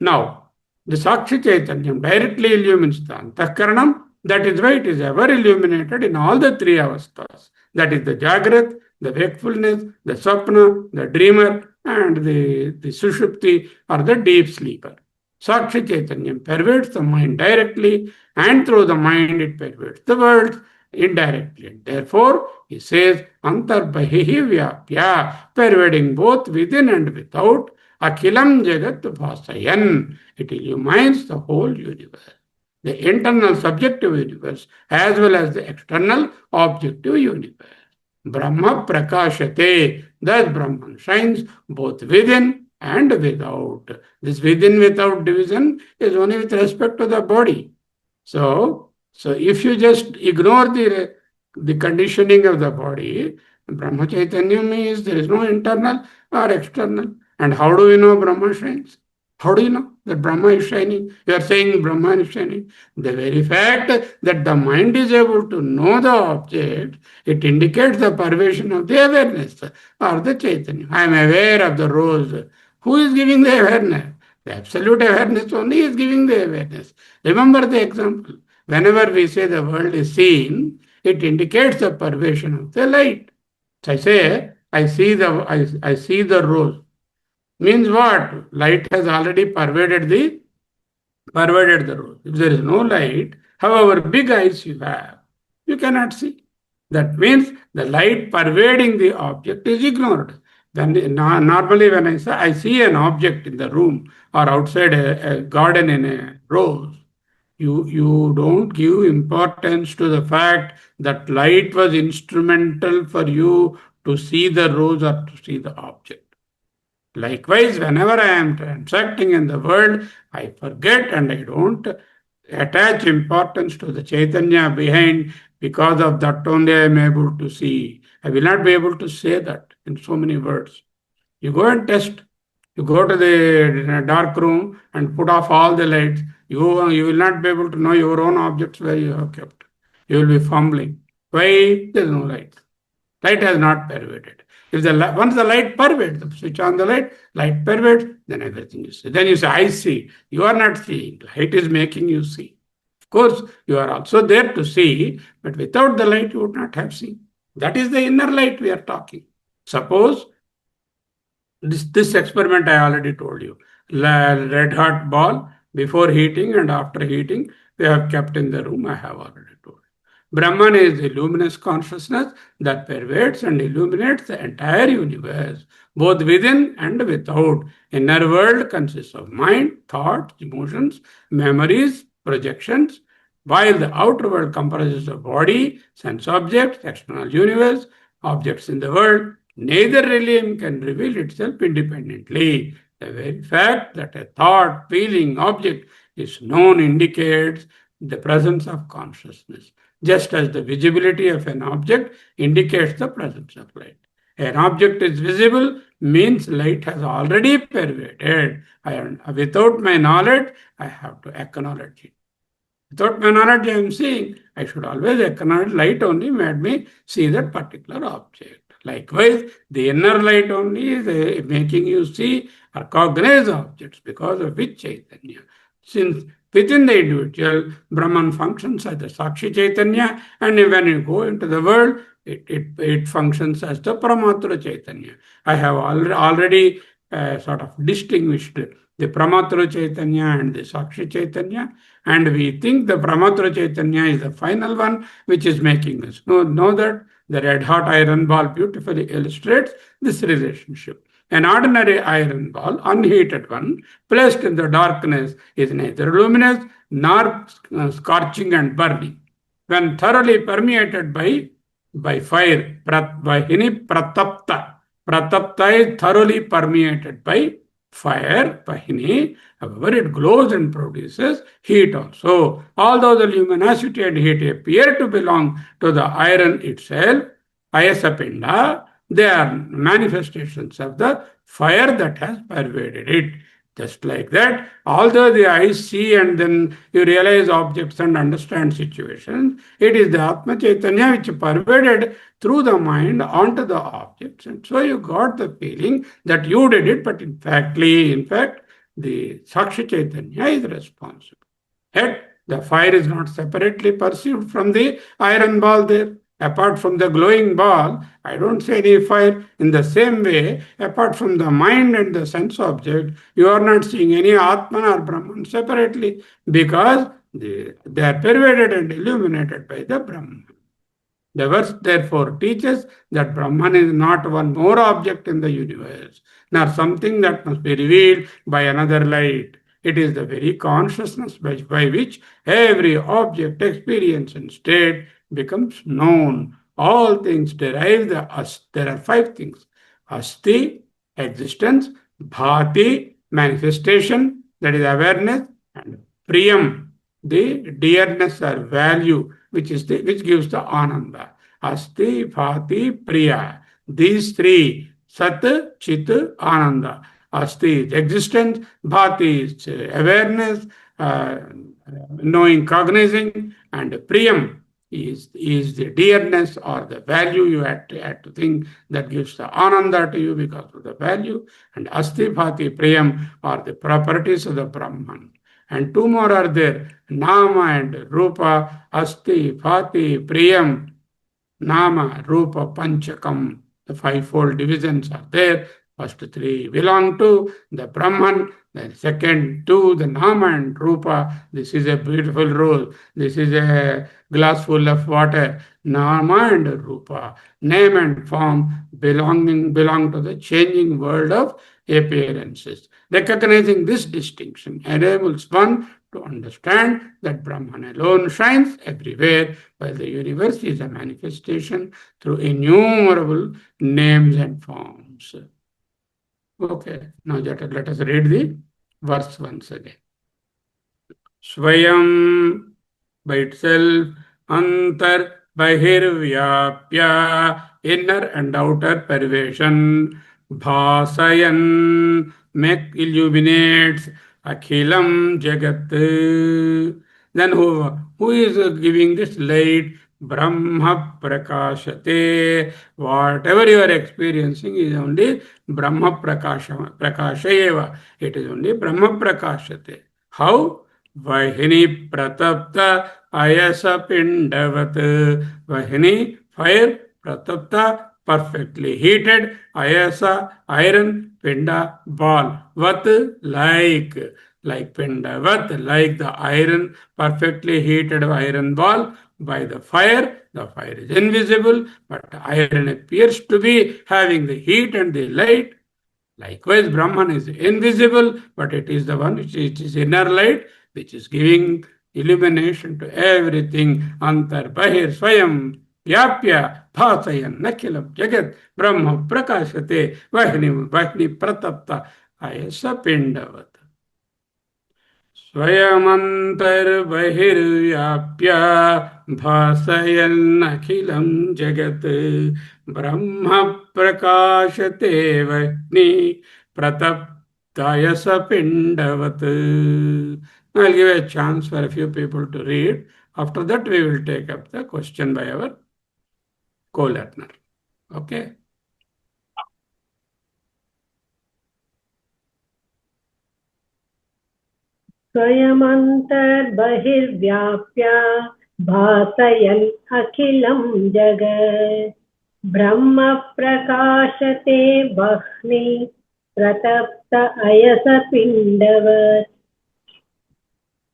A: Now, the Sakshi Chaitanyam directly illumines the Antahkaranam. That is why it is ever illuminated in all the three avasthas. That is the Jagrat, the wakefulness, the Sapna, the dreamer, and the Sushupti or the deep sleeper. Sakshi Chaitanyam pervades the mind directly, and through the mind it pervades the world indirectly. Therefore, he says, Antarbahihi Vyapya, pervading both within and without, Akhilam Jagat Bhasayan. It illumines the whole universe, the internal subjective universe as well as the external objective universe. Brahma Prakashate. Thus Brahman shines both within and without. This within without division is only with respect to the body. So if you just ignore the conditioning of the body, Brahma Chaitanya means there is no internal or external. And how do we know Brahma shines? How do you know that Brahma is shining? You are saying Brahma is shining. The very fact that the mind is able to know the object, it indicates the pervasion of the awareness or the Chaitanya. I am aware of the rose. Who is giving the awareness? The absolute awareness only is giving the awareness. Remember the example. Whenever we say the world is seen, it indicates the pervasion of the light. So I say, I see the rose. Means what? Light has already pervaded the rose. If there is no light, however big eyes you have, you cannot see. That means the light pervading the object is ignored. Then normally when I see an object in the room or outside a garden in a rose, you don't give importance to the fact that light was instrumental for you to see the rose or to see the object. Likewise, whenever I am transacting in the world, I forget and I don't attach importance to the Chaitanya behind. Because of that only I am able to see. I will not be able to say that in so many words. You go and test. You go to the dark room and put off all the lights. You will not be able to know your own objects where you have kept. You will be fumbling. Why? There is no light. Light has not pervaded. If once the light pervades, the switch on the light pervades, then everything you see. Then you say, I see. You are not seeing. Light is making you see. Of course, you are also there to see, but without the light, you would not have seen. That is the inner light we are talking. Suppose this experiment I already told you. Red hot ball before heating and after heating, we have kept in the room, I have already told. Brahman is the luminous consciousness that pervades and illuminates the entire universe, both within and without. Inner world consists of mind, thoughts, emotions, memories, projections, while the outer world comprises of body, sense objects, external universe, objects in the world. Neither realm can reveal itself independently. The very fact that a thought, feeling, object is known indicates the presence of consciousness, just as the visibility of an object indicates the presence of light. An object is visible means light has already pervaded. Without my knowledge, I have to acknowledge it. Without my knowledge, I am seeing. I should always acknowledge light only made me see that particular object. Likewise, the inner light only is making you see or cognize objects, because of which Chaitanya. Since within the individual, Brahman functions as the Sakshi Chaitanya, and when you go into the world, it functions as the Pramatra Chaitanya. I have already sort of distinguished the Pramatra Chaitanya and the Sakshi Chaitanya, and we think the Pramatra Chaitanya is the final one which is making us know that. The red hot iron ball beautifully illustrates this relationship. An ordinary iron ball, unheated one, placed in the darkness, is neither luminous nor scorching and burning. When thoroughly permeated by fire, Vahini Pratapta. Pratapta is thoroughly permeated by fire, Vahini. However, it glows and produces heat also. Although the luminosity and heat appear to belong to the iron itself, Ayasapinda, they are manifestations of the fire that has pervaded it. Just like that, although the eyes see and then you realize objects and understand situations, it is the Atma Chaitanya which pervaded through the mind onto the objects. And so you got the feeling that you did it, but in fact, the Sakshi Chaitanya is responsible. Yet, the fire is not separately perceived from the iron ball there. Apart from the glowing ball, I don't see any fire. In the same way, apart from the mind and the sense object, you are not seeing any Atman or Brahman separately, because they are pervaded and illuminated by the Brahman. The verse therefore teaches that Brahman is not one more object in the universe, nor something that must be revealed by another light. It is the very consciousness by which every object, experience, and state becomes known. All things derive there are 5 things. Asti, existence; bhati, manifestation, that is awareness; and priyam, the dearness or value, which gives the ananda. Asti, bhati, priya. These 3, Sat, Chit, Ananda. Asti is existence, bhati is awareness, knowing, cognizing, and priyam is the dearness or the value. You have to think that gives the ananda to you because of the value. And asti, bhati, priyam are the properties of the Brahman. And 2 more are there, nama and rupa. Asti, bhati, priyam, nama, rupa, panchakam. The 5-fold divisions are there. First 3 belong to the Brahman, the second 2, the Nama and Rupa. This is a beautiful rose. This is a glass full of water. Nama and Rupa, name and form, belong to the changing world of appearances. Recognizing this distinction enables one to understand that Brahman alone shines everywhere, while the universe is a manifestation through innumerable names and forms. Okay, now let us read the verse once again. Swayam, by itself; antar, bahirvyapya, inner and outer pervasion; bhasayan, illuminates Akhilam Jagat. Then who is giving this light? Brahma Prakashate. Whatever you are experiencing is only Brahma Prakashayeva. It is only Brahma Prakashate. How? Vahini Pratapta Ayasa Pindavat. Vahini, fire, Pratapta, perfectly heated, Ayasa, iron, Pinda, ball. Vat, like Pinda, Vat, like the iron, perfectly heated iron ball by the fire. The fire is invisible, but iron appears to be having the heat and the light. Likewise, Brahman is invisible, but it is the one which is inner light, which is giving illumination to everything. Antar Bahir Swayam Vyapya Bhasayan Nakilam Jagat Brahma Prakashate Vahni Pratapta Ayasa Pindavat. स्वयमन्तर्बहिर्व्याप्य भासयन्नखिलं जगत् ब्रह्म प्रकाशते वह्नि प्रतप्तायसपिण्डवत्. I'll give a chance for a few people to read. After that, we will take up the question by our co-learner. Okay.
B: स्वयमन्तर्बहिर्व्याप्य भासयन् अखिलं जगत् ब्रह्म प्रकाशते वह्नि प्रतप्त अयसपिण्डवत्.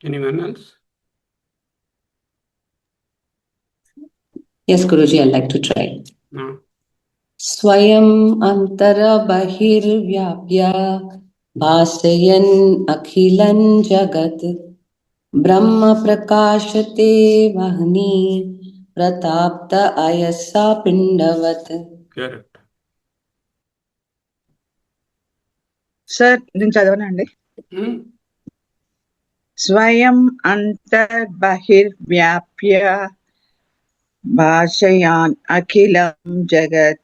A: Anyone else?
D: Yes, Guruji, I'd like to try.
A: No.
D: Swayam antara bahirvyapya भासयन् अखिलं जगत् ब्रह्म प्रकाशते वह्नि प्रताप्त अयसा पिंडवत्.
A: Correct.
E: Sir నేను చదవనండి. స్వయం అంతర్బహిర్వ్యాప్య భాషయాన్ అఖిలం జగత్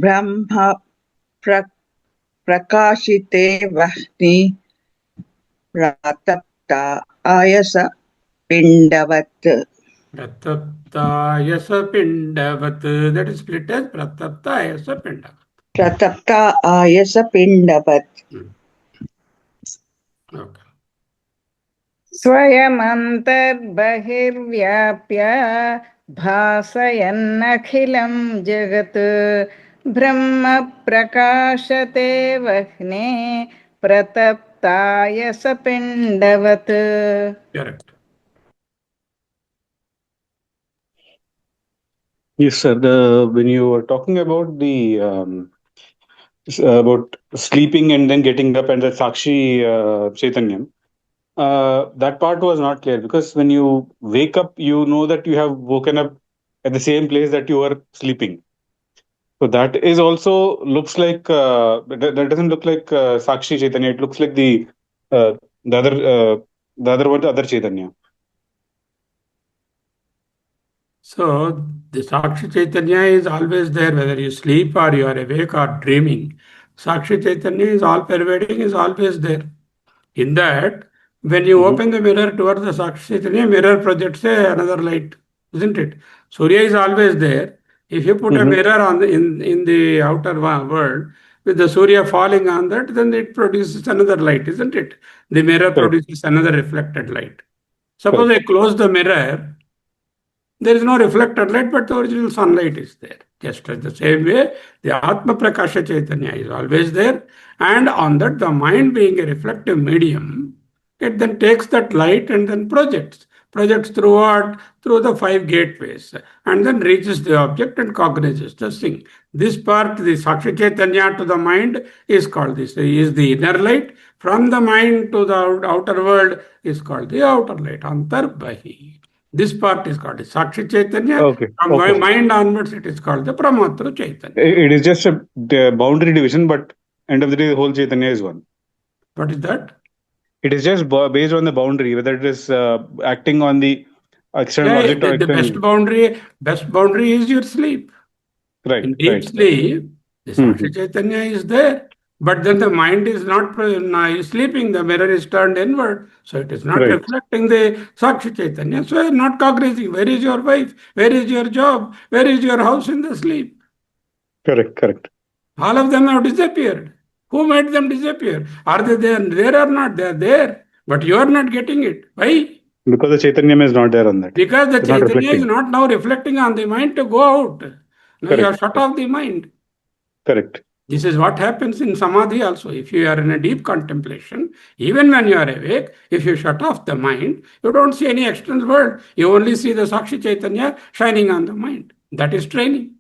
E: బ్రహ్మ ప్రకాశితే వహ్ని ప్రతప్త ఆయస పిండవత్.
A: Prataptayasa Pindavat. That is split as Prataptayasa Pindavat.
E: ప్రతప్త ఆయస పిండవత్.
A: Okay.
C: स्वयमन्तर्बहिर्व्याप्य भासयन्नखिलं जगत् ब्रह्म प्रकाशते वह्ने प्रतप्तायसपिण्डवत्.
A: Correct.
F: Yes, sir. When you were talking about the about sleeping and then getting up and the Sakshi Chaitanyam, that part was not clear, because when you wake up, you know that you have woken up at the same place that you were sleeping. So that is also looks like that doesn't look like Sakshi Chaitanya. It looks like the other one, the other Chaitanya.
A: So the Sakshi Chaitanya is always there, whether you sleep or you are awake or dreaming. Sakshi Chaitanya is all pervading, is always there. In that, when you open the mirror towards the Sakshi Chaitanya, mirror projects another light, isn't it? Surya is always there. If you put a mirror on the in the outer world, with the Surya falling on that, then it produces another light, isn't it? The mirror produces another reflected light. Suppose I close the mirror, there is no reflected light, but the original sunlight is there. Just as the same way, the Atma Prakasha Chaitanya is always there. And on that, the mind being a reflective medium, it then takes that light and then projects through what? Through the 5 gateways, and then reaches the object and cognizes the thing. This part, the Sakshi Chaitanya to the mind, is called this, is the inner light. From the mind to the outer world is called the outer light, Antar Bahi. This part is called the Sakshi Chaitanya.
F: Okay.
A: From my mind onwards, it is called the Pramatru Chaitanya.
F: It is just a boundary division, but end of the day, the whole Chaitanya is one.
A: What is that?
F: It is just based on the boundary, whether it is acting on the external object or
A: the best boundary is your sleep.
F: Right.
A: In deep sleep, the Sakshi Chaitanya is there. But then the mind is not is sleeping, the mirror is turned inward, so it is not
F: Right.
A: reflecting the Sakshi Chaitanya. So not cognizing. Where is your wife? Where is your job? Where is your house in the sleep?
F: Correct.
A: All of them have disappeared. Who made them disappear? Are they there or not? They are there, but you are not getting it. Why?
F: Because the Chaitanya is not there on that.
A: Because the
F: It's not
A: Chaitanya is
F: reflecting.
A: not now reflecting on the mind to go out. Now you have shut off the mind.
F: Correct.
A: This is what happens in Samadhi also. If you are in a deep contemplation, even when you are awake, if you shut off the mind, you don't see any external world. You only see the Sakshi Chaitanya shining on the mind. That is training.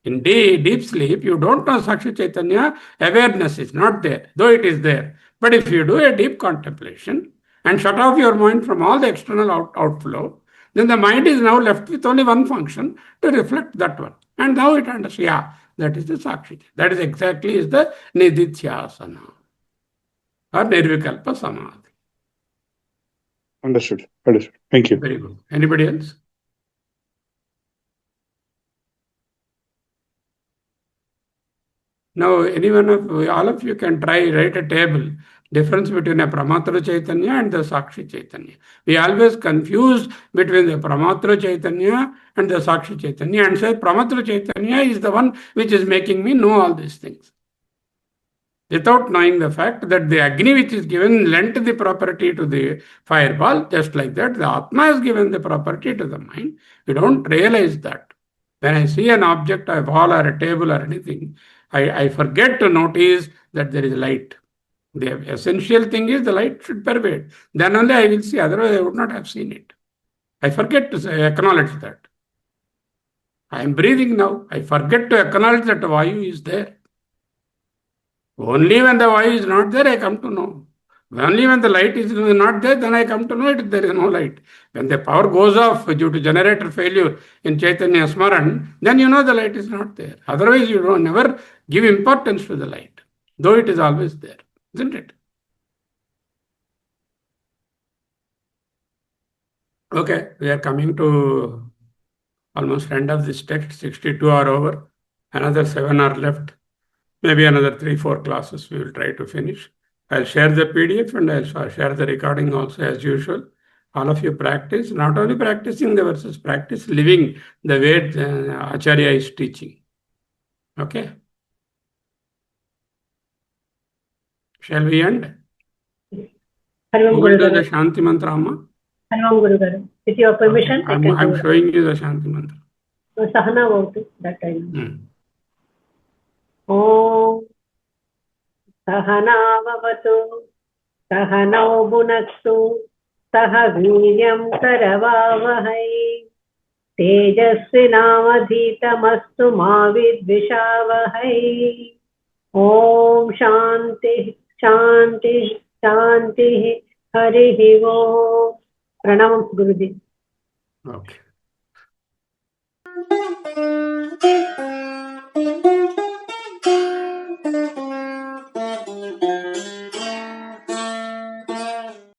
A: In deep sleep, you don't know Sakshi Chaitanya, awareness is not there, though it is there. But if you do a deep contemplation and shut off your mind from all the external outflow, then the mind is now left with only one function to reflect that one. And now it understands, yeah, that is the Sakshi. That is exactly is the Nididhyasana or Nirvikalpa Samadhi.
F: Understood. Thank you.
A: Very good. Anybody else? Now, all of you can write a table, difference between a Pramatra Chaitanya and the Sakshi Chaitanya. We always confuse between the Pramatra Chaitanya and the Sakshi Chaitanya and say Pramatra Chaitanya is the one which is making me know all these things. Without knowing the fact that the Agni which is given lent the property to the fireball, just like that, the Atma has given the property to the mind. We don't realize that. When I see an object, a wall or a table or anything, I forget to notice that there is light. The essential thing is the light should pervade. Then only I will see, otherwise I would not have seen it. I forget to acknowledge that. I am breathing now. I forget to acknowledge that Vayu is there. Only when the Vayu is not there, I come to know. Only when the light is not there, then I come to know it, there is no light. When the power goes off due to generator failure in Chaitanya Smaran, then you know the light is not there. Otherwise, you don't never give importance to the light, though it is always there, isn't it? Okay, we are coming to almost end of this text. 62 are over. Another 7 are left. Maybe another 3-4 classes we will try to finish. I'll share the PDF and I'll share the recording also as usual. All of you practice, not only practicing the verses, practice living the way Acharya is teaching. Okay? Shall we end?
B: Harim
A: Who will do
B: Guru
A: the Shanti Mantra, Amma?
B: Harim Guru Garu. With your permission,
A: Okay.
B: I can
A: I'm
B: do
A: showing you the Shanti Mantra.
B: Sahana won't do that time. Om Sahanavavatu Sahanau Bhunaktu Sah Veeryam Karavavahai Tejasvinavadhitamastu ma vidvishavahai. Om Shanti Shanti Shanti Harihi Om. Pranam Guruji.
A: Okay.